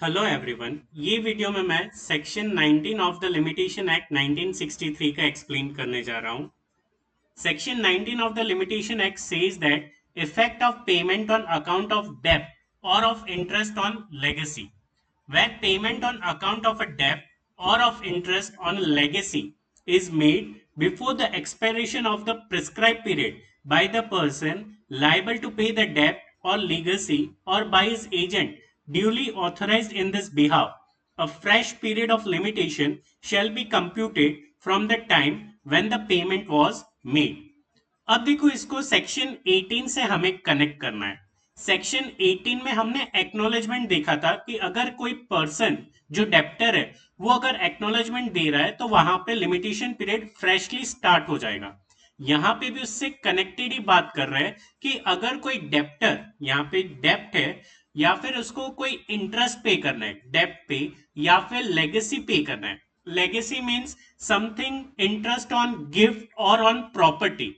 Hello everyone, ये video में मैं section 19 of the limitation act 1963 का एक्सप्लेन करने जा रहा हूँ। Section 19 of the Limitation Act says that effect of payment on account of debt or of interest on legacy. Where payment on account of a debt or of interest on legacy is made before the expiration of the prescribed period by the person liable to pay the debt or legacy or by his agent duly authorized in this behalf, a fresh period of limitation shall be computed from the time when the payment was made. अब देखो, इसको section 18 से हमें connect करना है। Section 18 में हमने acknowledgement देखा था कि अगर कोई पर्सन जो डेप्टर है वो अगर एक्नोलेजमेंट दे रहा है तो वहां पे लिमिटेशन पीरियड फ्रेशली स्टार्ट हो जाएगा। यहाँ पे भी उससे कनेक्टेड ही बात कर रहे हैं कि अगर कोई डेप्टर यहाँ पे डेप्ट है या फिर उसको कोई इंटरेस्ट पे करना है डेप्ट पे या फिर लेगेसी पे करना है। Legacy means something interest on gift और ऑन प्रॉपर्टी।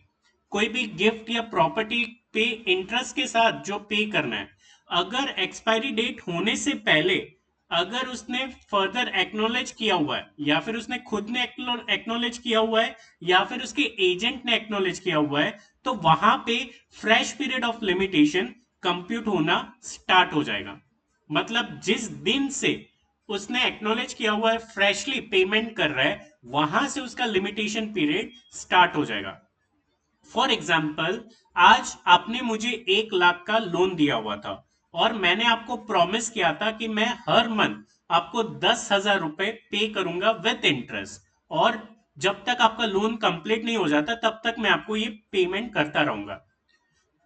कोई भी गिफ्ट या प्रॉपर्टी पे इंटरेस्ट के साथ जो पे करना है, अगर एक्सपायरी डेट होने से पहले अगर उसने फर्दर एक्नोलेज किया हुआ है या फिर उसने खुद ने एक्नोलेज किया हुआ है या फिर उसके एजेंट ने एक्नोलेज किया हुआ है, तो वहां पे fresh period of limitation compute होना स्टार्ट हो जाएगा। मतलब जिस दिन से उसने एक्नोलेज किया हुआ है, फ्रेशली पेमेंट कर रहा है, वहां से उसका लिमिटेशन पीरियड स्टार्ट हो जाएगा। फॉर एग्जाम्पल, आज आपने मुझे 1 लाख का लोन दिया हुआ था और मैंने आपको प्रॉमिस किया था कि मैं हर मंथ आपको 10,000 रुपए पे करूंगा विथ इंटरेस्ट, और जब तक आपका लोन कंप्लीट नहीं हो जाता तब तक मैं आपको ये पेमेंट करता रहूंगा।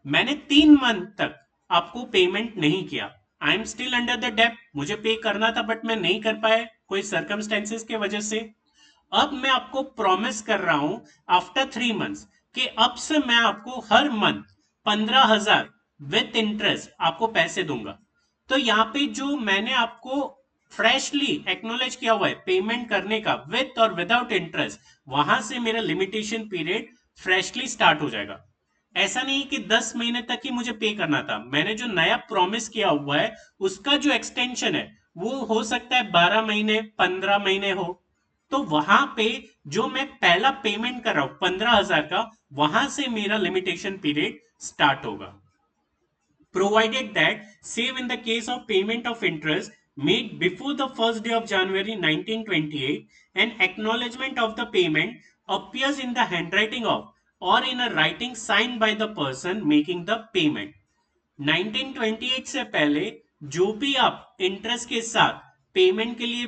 मैंने 3 मंथ तक आपको पेमेंट नहीं किया। I am still under the डेप्ट, मुझे पे करना था बट मैं नहीं कर पाया कोई सर्कमस्टेंसेस के वजह से। अब मैं आपको प्रॉमिस कर रहा हूं आफ्टर 3 मंथ्स कि अब से मैं आपको हर मंथ 15,000 विथ इंटरेस्ट आपको पैसे दूंगा। तो यहाँ पे जो मैंने आपको फ्रेशली एक्नोलेज किया हुआ है पेमेंट करने का विथ और विदाउट इंटरेस्ट, वहां से मेरा लिमिटेशन पीरियड फ्रेशली स्टार्ट हो जाएगा। ऐसा नहीं कि 10 महीने तक ही मुझे पे करना था। मैंने जो नया प्रॉमिस किया हुआ है उसका जो एक्सटेंशन है वो हो सकता है 12 महीने 15 महीने हो। तो वहां पे जो मैं पहला पेमेंट कर रहा हूं 15,000 का, वहां से मेरा लिमिटेशन पीरियड स्टार्ट होगा। Provided that, save in the case of payment of interest made before the first day of January 1928, an acknowledgement of the payment appears in the handwriting of or in a writing signed by the person making the payment. 1928 से पहले जो भी आप interest के साथ payment के लिए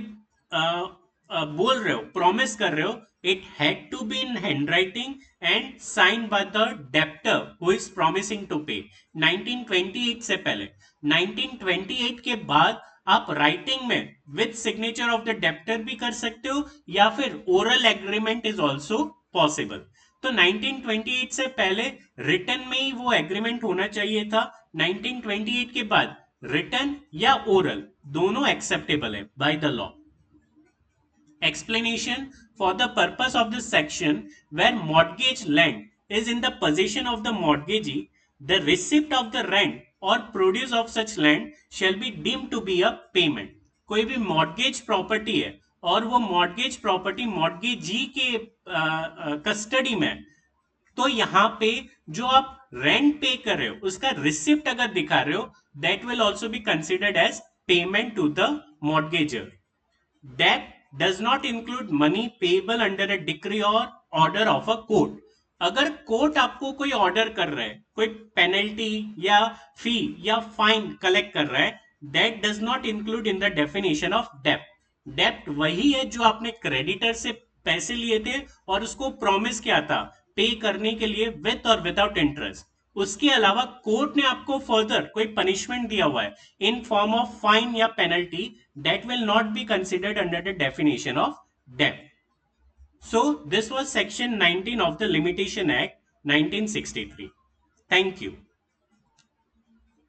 बोल रहे हो, प्रॉमिस कर रहे हो, it had to be in handwriting and sign by the debtor who is promising to pay. 1928 से पहले। 1928 के बाद आप राइटिंग में with signature of the debtor भी कर सकते हो या फिर oral agreement is also possible. तो 1928 से पहले रिटर्न में ही वो एग्रीमेंट होना चाहिए था। 1928 के बाद रिटर्न या ओरल दोनों एक्सेप्टेबल है by the law. Explanation: for the purpose of this section, where mortgage land is in the possession of the mortgagee, the receipt of the rent or produce of such land shall be deemed to be a payment. कोई भी mortgage property है और वो mortgage property mortgagee के custody में है, तो यहाँ पे जो आप रेंट पे कर रहे हो उसका रिसिप्ट अगर दिखा रहे हो, that will also be considered as payment to the mortgager. Debt does not include money payable under a decree or order of a court. अगर कोर्ट आपको कोई ऑर्डर कर रहा है, कोई पेनल्टी या फी या फाइन कलेक्ट कर रहा है, that does not include in the definition of डेप्ट। डेप्ट वही है जो आपने क्रेडिटर से पैसे लिए थे और उसको प्रॉमिस किया था पे करने के लिए विथ और विदाउट इंटरेस्ट। उसके अलावा कोर्ट ने आपको फर्दर कोई पनिशमेंट दिया हुआ है इन फॉर्म ऑफ फाइन या penalty, that will not be considered under the definition of डेप्ट। So this was section 19 of the Limitation Act 1963. Thank you.